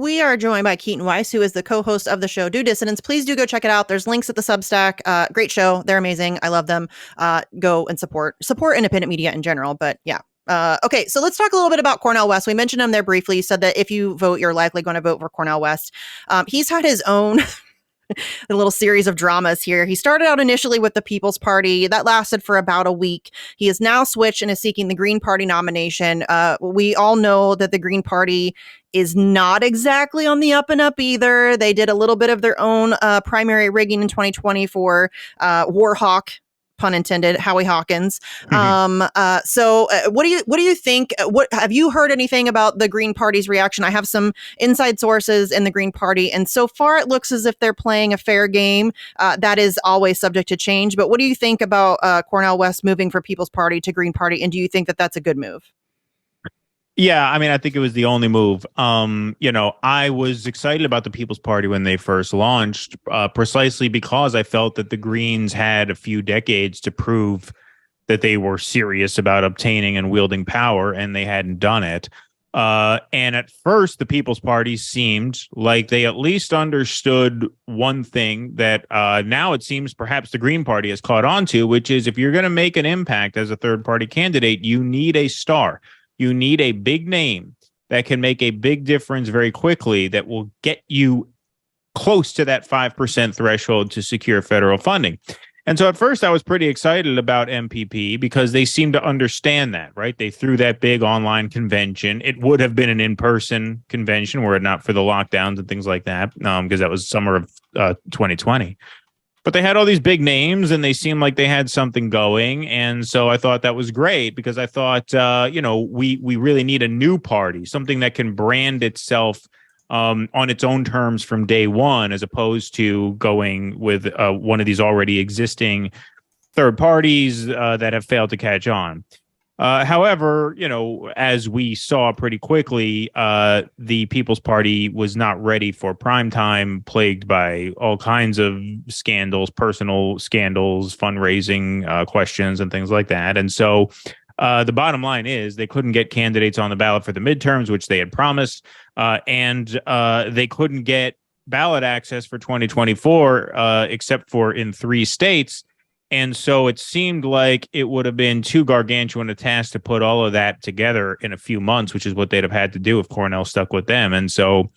We are joined by Keaton Weiss, who is the co-host of the show DueDissidence. Please do go check it out. There's links at the Substack. Great show. They're amazing. I love them. Go and support independent media in general. But yeah. Okay, so let's talk a little bit about Cornel West. We mentioned him there briefly. You said that if you vote, you're likely going to vote for Cornel West. He's had his own a little series of dramas here. He started out initially with the People's Party. That lasted for about a week. He has now switched and is seeking the Green Party nomination. We all know that the Green Party is not exactly on the up and up either. They did a little bit of their own primary rigging in 2020 for Warhawk, pun intended, Howie Hawkins. So what do you think? What have you heard anything about the Green Party's reaction? I have some inside sources in the Green Party, and so far it looks as if they're playing a fair game. That is always subject to change. But what do you think about Cornel West moving from People's Party to Green Party, and do you think that that's a good move? Yeah, I mean, I think it was the only move. I was excited about the People's Party when they first launched, precisely because I felt that the Greens had a few decades to prove that they were serious about obtaining and wielding power, and they hadn't done it. And at first, the People's Party seemed like they at least understood one thing that now it seems perhaps the Green Party has caught on to, which is if you're going to make an impact as a third-party candidate, you need a star. You need a big name that can make a big difference very quickly that will get you close to that 5% threshold to secure federal funding. And so at first I was pretty excited about MPP because they seemed to understand that, right? They threw that big online convention. It would have been an in-person convention were it not for the lockdowns and things like that, because that was summer of 2020. But they had all these big names and they seemed like they had something going. And so I thought that was great because I thought, we really need a new party, something that can brand itself on its own terms from day one, as opposed to going with one of these already existing third parties that have failed to catch on. However, as we saw pretty quickly, the People's Party was not ready for prime time, plagued by all kinds of scandals, personal scandals, fundraising questions, and things like that. And so the bottom line is they couldn't get candidates on the ballot for the midterms, which they had promised, and they couldn't get ballot access for 2024, except for in 3 states. And so it seemed like it would have been too gargantuan a task to put all of that together in a few months, which is what they'd have had to do if Cornel stuck with them. And so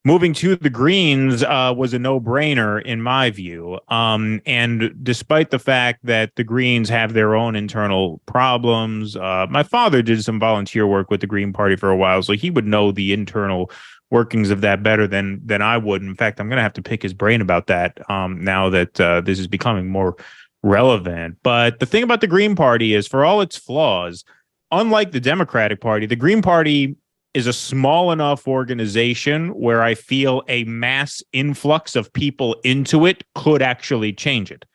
moving to the Greens was a no-brainer in my view. And despite the fact that the Greens have their own internal problems, my father did some volunteer work with the Green Party for a while, so he would know the internal workings of that better than I would. In fact, I'm going to have to pick his brain about that now that this is becoming more relevant. But the thing about the Green Party is, for all its flaws, unlike the Democratic Party, the Green Party is a small enough organization where I feel a mass influx of people into it could actually change it,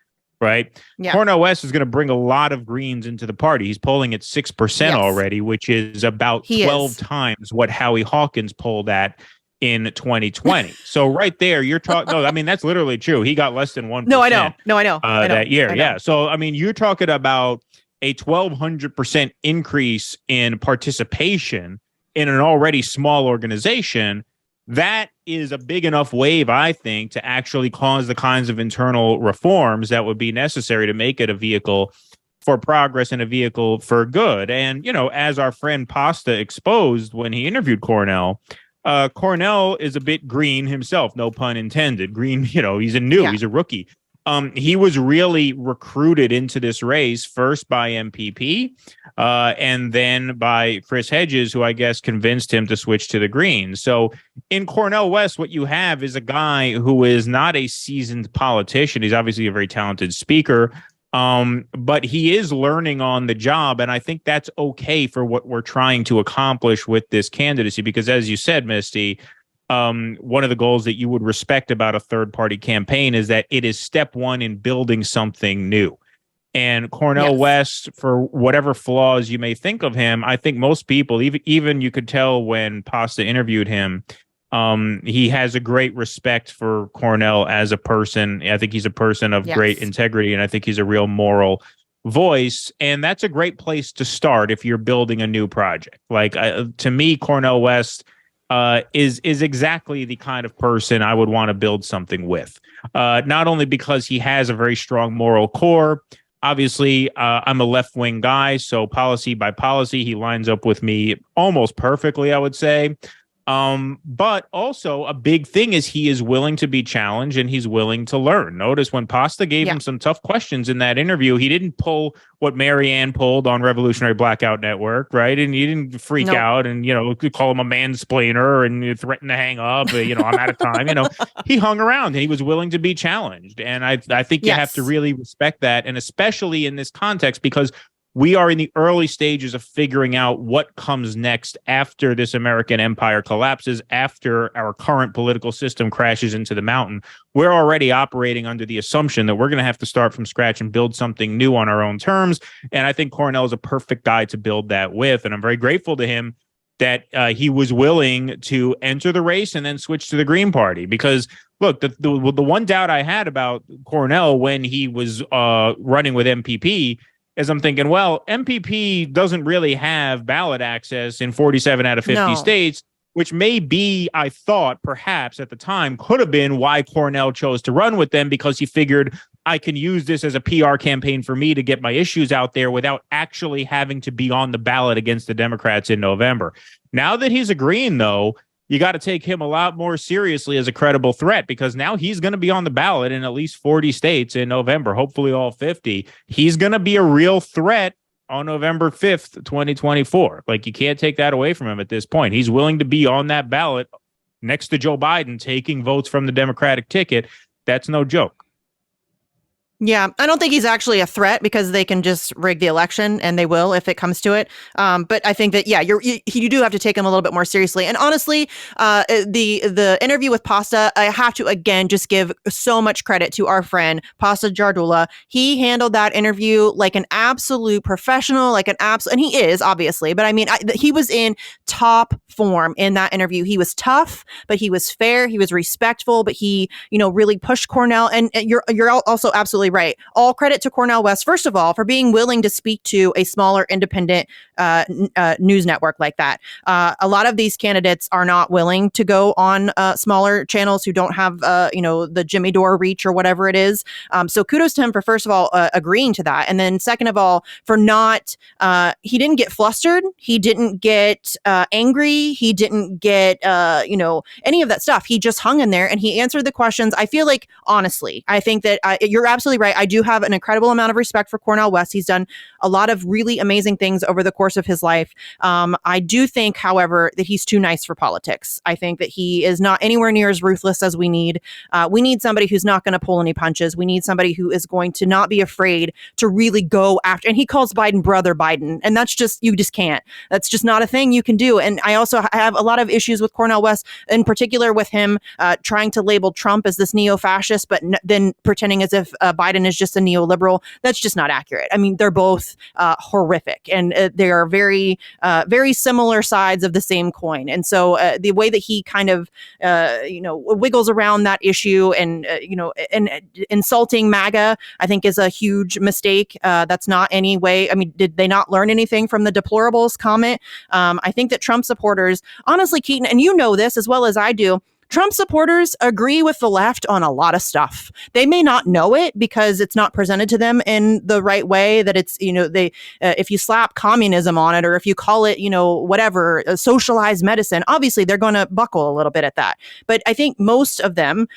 right? Yeah. Cornel West is going to bring a lot of Greens into the party. He's polling at 6% already, which is about 12 times what Howie Hawkins polled at in 2020. So right there, you're talking. No, I mean, that's literally true. He got less than 1%. No, I know. That year. Yeah. So, I mean, you're talking about a 1,200% increase in participation in an already small organization. That is a big enough wave, I think, to actually cause the kinds of internal reforms that would be necessary to make it a vehicle for progress and a vehicle for good. And, as our friend Pasta exposed when he interviewed Cornel, Cornel is a bit green himself, no pun intended. Green, he's he's a rookie. He was really recruited into this race first by MPP and then by Chris Hedges, who I guess convinced him to switch to the Greens. So in Cornel West, what you have is a guy who is not a seasoned politician. He's obviously a very talented speaker. But he is learning on the job, and I think that's okay for what we're trying to accomplish with this candidacy, because as you said, Misty, one of the goals that you would respect about a third-party campaign is that it is step one in building something new. And Cornel West, for whatever flaws you may think of him, I think most people, even you could tell when Pasta interviewed him, he has a great respect for Cornel as a person. I think he's a person of great integrity, and I think he's a real moral voice. And that's a great place to start if you're building a new project. Like, to me, Cornel West is exactly the kind of person I would want to build something with. Not only because he has a very strong moral core. Obviously, I'm a left-wing guy, so policy by policy, he lines up with me almost perfectly, I would say. But also a big thing is he is willing to be challenged and he's willing to learn. Notice when Pasta gave him some tough questions in that interview, he didn't pull what Marianne pulled on Revolutionary Blackout Network, right? And he didn't freak out and, call him a mansplainer and threaten to hang up, I'm out of time. He hung around and he was willing to be challenged. And I think you have to really respect that. And especially in this context, because we are in the early stages of figuring out what comes next after this American empire collapses, after our current political system crashes into the mountain. We're already operating under the assumption that we're going to have to start from scratch and build something new on our own terms. And I think Cornel is a perfect guy to build that with. And I'm very grateful to him that he was willing to enter the race and then switch to the Green Party. Because, look, the one doubt I had about Cornel when he was running with MPP is I'm thinking, well, MPP doesn't really have ballot access in 47 out of 50 states, which may be, I thought, perhaps at the time, could have been why Cornel chose to run with them, because he figured I can use this as a PR campaign for me to get my issues out there without actually having to be on the ballot against the Democrats in November. Now that he's agreeing, though, you got to take him a lot more seriously as a credible threat, because now he's going to be on the ballot in at least 40 states in November, hopefully all 50. He's going to be a real threat on November 5th, 2024. Like, you can't take that away from him at this point. He's willing to be on that ballot next to Joe Biden, taking votes from the Democratic ticket. That's no joke. Yeah, I don't think he's actually a threat, because they can just rig the election, and they will if it comes to it. But I think that, you do have to take him a little bit more seriously. And honestly, the interview with Pasta, I have to again just give so much credit to our friend Pasta Jardula. He handled that interview like an absolute professional, and he is, obviously. But I mean, he was in top form in that interview. He was tough, but he was fair. He was respectful, but he, really pushed Cornel. And you're also absolutely right. All credit to Cornel West, first of all, for being willing to speak to a smaller independent news network like that. A lot of these candidates are not willing to go on smaller channels who don't have, the Jimmy Dore reach or whatever it is. So kudos to him for, first of all, agreeing to that. And then second of all, for not, he didn't get flustered. He didn't get angry. He didn't get, any of that stuff. He just hung in there and he answered the questions. I feel like, honestly, I think that you're absolutely right. I do have an incredible amount of respect for Cornel West. He's done a lot of really amazing things over the course of his life. I do think, however, that he's too nice for politics. I think that he is not anywhere near as ruthless as we need. We need somebody who's not going to pull any punches. We need somebody who is going to not be afraid to really go after. And he calls Biden brother Biden. And that's just, you just can't. That's just not a thing you can do. And I also have a lot of issues with Cornel West, in particular with him trying to label Trump as this neo-fascist, but then pretending as if Biden is just a neoliberal. That's just not accurate. I mean, they're both horrific, and they are very, very similar sides of the same coin. And so the way that he kind of, wiggles around that issue and, and insulting MAGA, I think is a huge mistake. That's not any way. I mean, did they not learn anything from the deplorables comment? I think that Trump supporters, honestly, Keaton, and you know this as well as I do, Trump supporters agree with the left on a lot of stuff. They may not know it because it's not presented to them in the right way, that it's, if you slap communism on it, or if you call it, whatever, socialized medicine, obviously they're going to buckle a little bit at that. But I think most of them,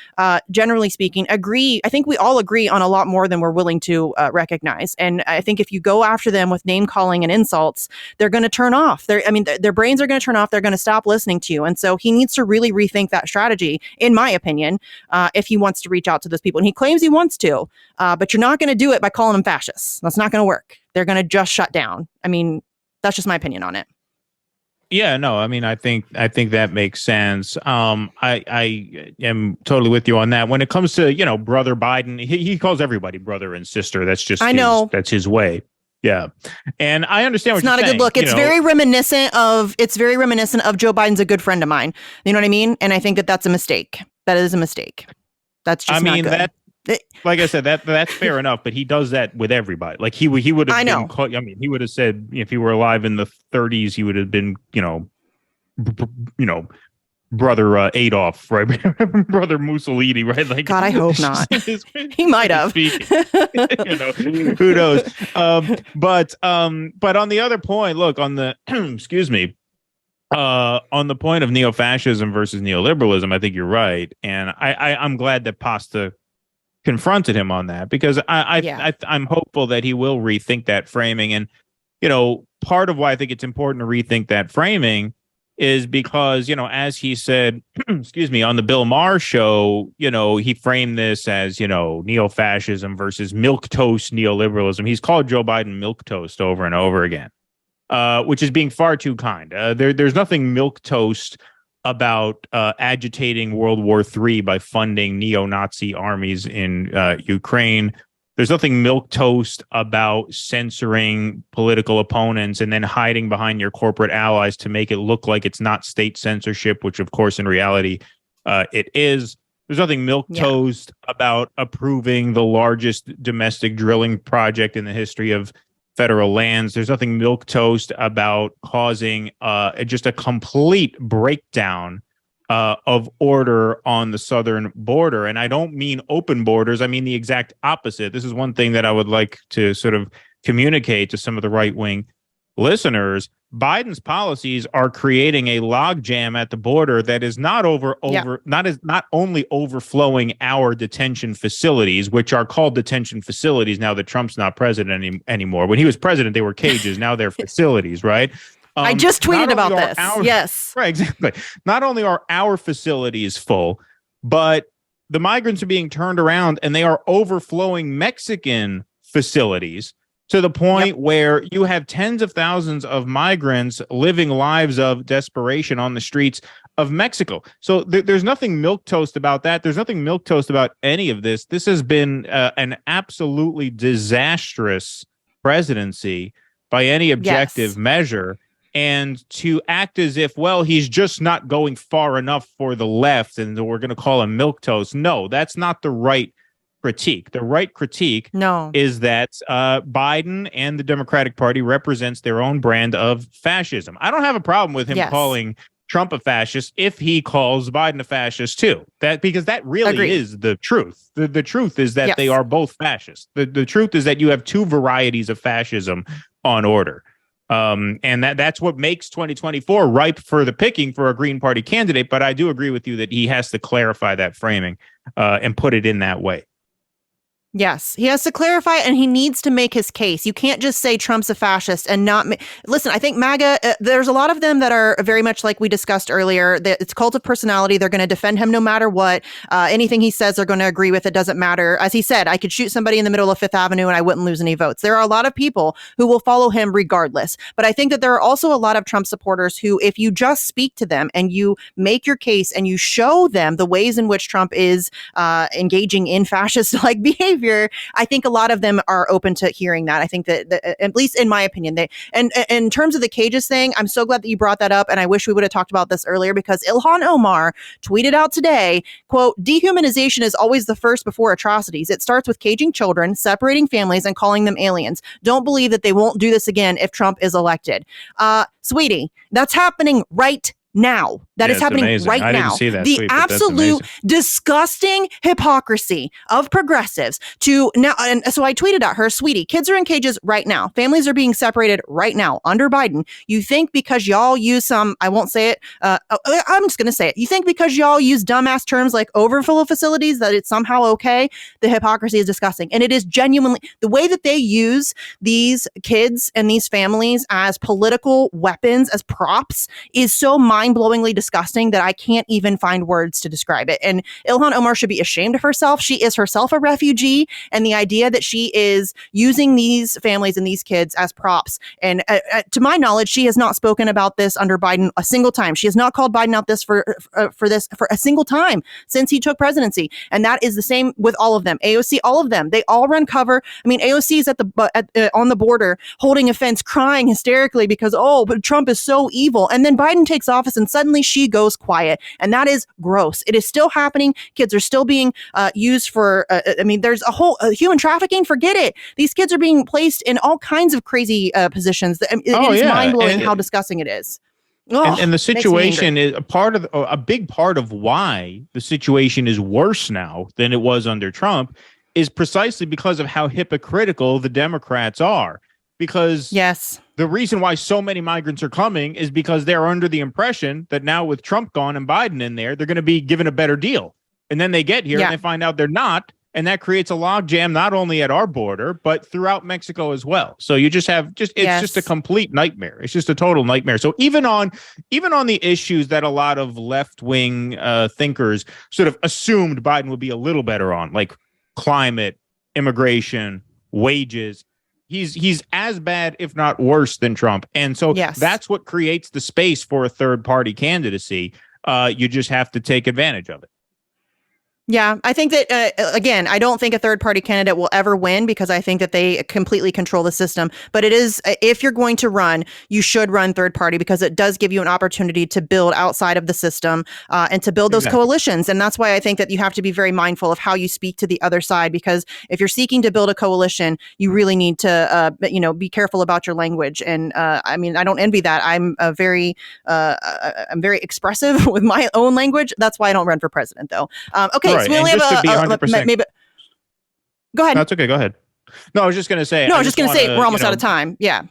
generally speaking, agree. I think we all agree on a lot more than we're willing to recognize. And I think if you go after them with name calling and insults, they're going to turn off. Their brains are going to turn off. They're going to stop listening to you. And so he needs to really rethink that strategy, in my opinion, if he wants to reach out to those people. And he claims he wants to, but you're not going to do it by calling them fascists. That's not going to work. They're going to just shut down. I mean, that's just my opinion on it. Yeah, no, I mean, I think that makes sense. I am totally with you on that. When it comes to, brother Biden, he calls everybody brother and sister. That's just, that's his way. Yeah. And I understand what you're saying. It's not a good look. It's very reminiscent of Joe Biden's a good friend of mine. You know what I mean? And I think that that's a mistake. That is a mistake. That's just not good. Like I said, that's fair enough, but he does that with everybody. Like he would have he would have said, if he were alive in the 30s, he would have been, brother Adolf, right? Brother Mussolini, right? Like, God, I hope not. He might have. Who knows? But on the other point, look, on the excuse me, on the point of neo-fascism versus neoliberalism, I think you're right, and I'm glad that Pasta confronted him on that, because I'm hopeful that he will rethink that framing. And part of why I think it's important to rethink that framing is because, as he said, excuse me, on the Bill Maher show, he framed this as, neo-fascism versus milquetoast neoliberalism. He's called Joe Biden milquetoast over and over again, which is being far too kind. There's nothing milquetoast about agitating World War III by funding neo-Nazi armies in Ukraine. There's nothing milquetoast about censoring political opponents and then hiding behind your corporate allies to make it look like it's not state censorship, which, of course, in reality, it is. There's nothing milquetoast about approving the largest domestic drilling project in the history of federal lands. There's nothing milquetoast about causing just a complete breakdown of order on the southern border. And I don't mean open borders. I mean the exact opposite. This is one thing that I would like to sort of communicate to some of the right-wing listeners. Biden's policies are creating a logjam at the border that is not only overflowing our detention facilities, which are called detention facilities now that Trump's not president anymore. When he was president, they were cages. Now they're facilities, right? I just tweeted about this. Yes. Right, exactly. Not only are our facilities full, but the migrants are being turned around and they are overflowing Mexican facilities to the point where you have tens of thousands of migrants living lives of desperation on the streets of Mexico. So there's nothing milquetoast about that. There's nothing milquetoast about any of this. This has been an absolutely disastrous presidency by any objective measure. And to act as if, well, he's just not going far enough for the left and we're going to call him milquetoast. No, that's not the right critique. The right critique is that Biden and the Democratic Party represents their own brand of fascism. I don't have a problem with him calling Trump a fascist if he calls Biden a fascist too. Because that really is the truth. The truth is that they are both fascist. The truth is that you have two varieties of fascism on order. And that's what makes 2024 ripe for the picking for a Green Party candidate. But I do agree with you that he has to clarify that framing and put it in that way. Yes, he has to clarify and he needs to make his case. You can't just say Trump's a fascist and not listen. I think MAGA, there's a lot of them that are very much like we discussed earlier. It's cult of personality. They're going to defend him no matter what. Anything he says, they're going to agree with. It doesn't matter. As he said, I could shoot somebody in the middle of Fifth Avenue and I wouldn't lose any votes. There are a lot of people who will follow him regardless. But I think that there are also a lot of Trump supporters who, if you just speak to them and you make your case and you show them the ways in which Trump is engaging in fascist-like behavior, I think a lot of them are open to hearing that. I think that at least in my opinion, and in terms of the cages thing, I'm so glad that you brought that up. And I wish we would have talked about this earlier because Ilhan Omar tweeted out today, quote, "Dehumanization is always the first before atrocities. It starts with caging children, separating families, and calling them aliens. Don't believe that they won't do this again if Trump is elected." Sweetie, that's happening right now. That is happening right now. Didn't see that the tweet, absolute disgusting hypocrisy of progressives to now. And so I tweeted at her, "Sweetie, kids are in cages right now. Families are being separated right now under Biden. You think because y'all use some, I won't say it. I'm just going to say it. You think because y'all use dumbass terms like overflow facilities that it's somehow okay? The hypocrisy is disgusting. And it is genuinely the way that they use these kids and these families as political weapons, as props is so mind-blowingly disgusting that I can't even find words to describe it. And Ilhan Omar should be ashamed of herself. She is herself a refugee, and the idea that she is using these families and these kids as props. And to my knowledge, she has not spoken about this under Biden a single time. She has not called Biden out this for this for a single time since he took presidency. And that is the same with all of them. AOC, all of them. They all run cover. I mean, AOC is on the border holding a fence, crying hysterically because, oh, but Trump is so evil. And then Biden takes office and suddenly she goes quiet. And that is gross. It is still happening. Kids are still being used for, I mean, there's a whole human trafficking. Forget it. These kids are being placed in all kinds of crazy positions. It is mind-blowing how disgusting it is. Oh, and the makes me situation is a big part of why the situation is worse now than it was under Trump is precisely because of how hypocritical the Democrats are. Because yes, the reason why so many migrants are coming is because they're under the impression that now with Trump gone and Biden in there, they're going to be given a better deal. And then they get here and they find out they're not. And that creates a logjam not only at our border, but throughout Mexico as well. So you just have it's just a complete nightmare. It's just a total nightmare. So even on the issues that a lot of left-wing thinkers sort of assumed Biden would be a little better on, like climate, immigration, wages, he's as bad, if not worse, than Trump. And so that's what creates the space for a third-party candidacy. You just have to take advantage of it. Yeah, I think that, again, I don't think a third party candidate will ever win because I think that they completely control the system. But it is, if you're going to run, you should run third party because it does give you an opportunity to build outside of the system and to build those coalitions. And that's why I think that you have to be very mindful of how you speak to the other side, because if you're seeking to build a coalition, you really need to, be careful about your language. And I mean, I don't envy that. I'm very expressive with my own language. That's why I don't run for president, though. Okay. Right. So we only have maybe. Go ahead. That's okay. Go ahead. No, I was just going to say. No, I was just going to say we're almost out of time. Yeah.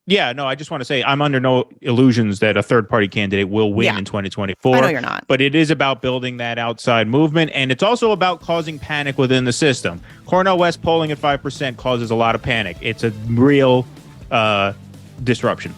Yeah. No, I just want to say I'm under no illusions that a third party candidate will win in 2024. I know you're not. But it is about building that outside movement. And it's also about causing panic within the system. Cornel West polling at 5% causes a lot of panic. It's a real disruption.